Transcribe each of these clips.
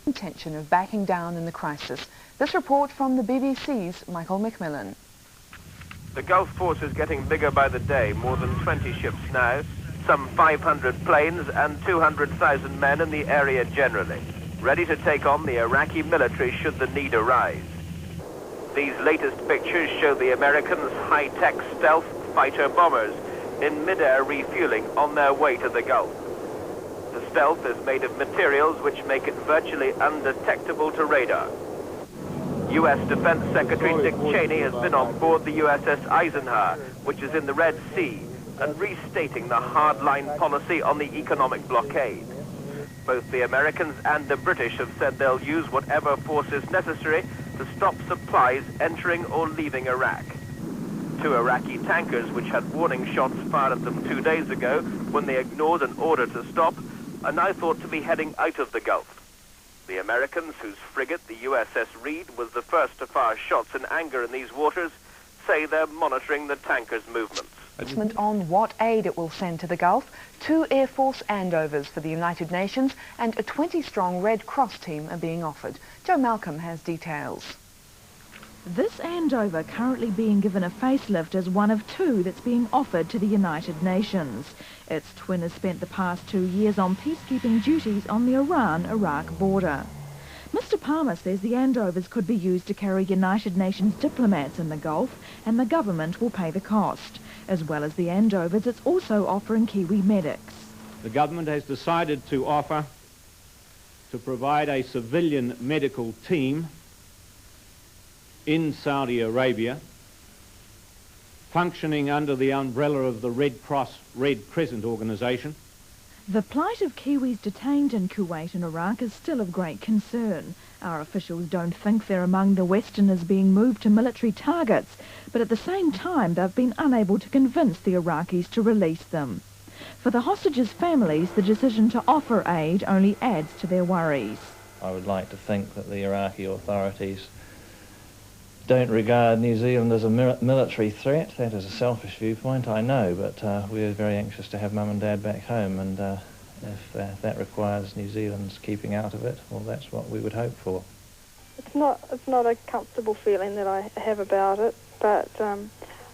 intention of backing down in the crisis. This report from the BBC's Michael McMillan. The Gulf force is getting bigger by the day, more than 20 ships now, some 500 planes and 200,000 men in the area generally, ready to take on the Iraqi military should the need arise. These latest pictures show the Americans' high-tech stealth fighter bombers in mid-air refueling on their way to the Gulf. The stealth is made of materials which make it virtually undetectable to radar. U.S. Defense Secretary Dick Cheney has been on board the USS Eisenhower, which is in the Red Sea, and restating the hardline policy on the economic blockade. Both the Americans and the British have said they'll use whatever force is necessary to stop supplies entering or leaving Iraq. 2 Iraqi tankers, which had warning shots fired at them 2 days ago when they ignored an order to stop, are now thought to be heading out of the Gulf. The Americans, whose frigate, the USS Reed, was the first to fire shots in anger in these waters, say they're monitoring the tanker's movements. Announcement on what aid it will send to the Gulf, 2 Air Force Andovers for the United Nations and a 20-strong Red Cross team are being offered. Joe Malcolm has details. This Andover currently being given a facelift is one of 2 that's being offered to the United Nations. Its twin has spent the past 2 years on peacekeeping duties on the Iran-Iraq border. Mr. Palmer says the Andovers could be used to carry United Nations diplomats in the Gulf, and the government will pay the cost. As well as the Andovers, it's also offering Kiwi medics. The government has decided to provide a civilian medical team in Saudi Arabia, functioning under the umbrella of the Red Cross Red Crescent organisation. The plight of Kiwis detained in Kuwait and Iraq is still of great concern. Our officials don't think they're among the Westerners being moved to military targets, but at the same time they've been unable to convince the Iraqis to release them. For the hostages' families, the decision to offer aid only adds to their worries. I would like to think that the Iraqi authorities don't regard New Zealand as a military threat. That is a selfish viewpoint, I know, but we're very anxious to have Mum and Dad back home, and if that requires New Zealand's keeping out of it, well, that's what we would hope for. It's not a comfortable feeling that I have about it, but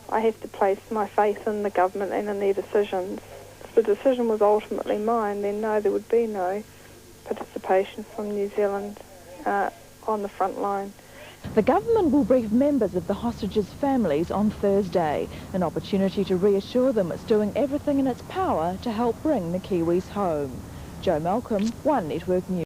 I have to place my faith in the government and in their decisions. If the decision was ultimately mine, then no, there would be no participation from New Zealand on the front line. The government will brief members of the hostages' families on Thursday, an opportunity to reassure them it's doing everything in its power to help bring the Kiwis home. Joe Malcolm, One Network News.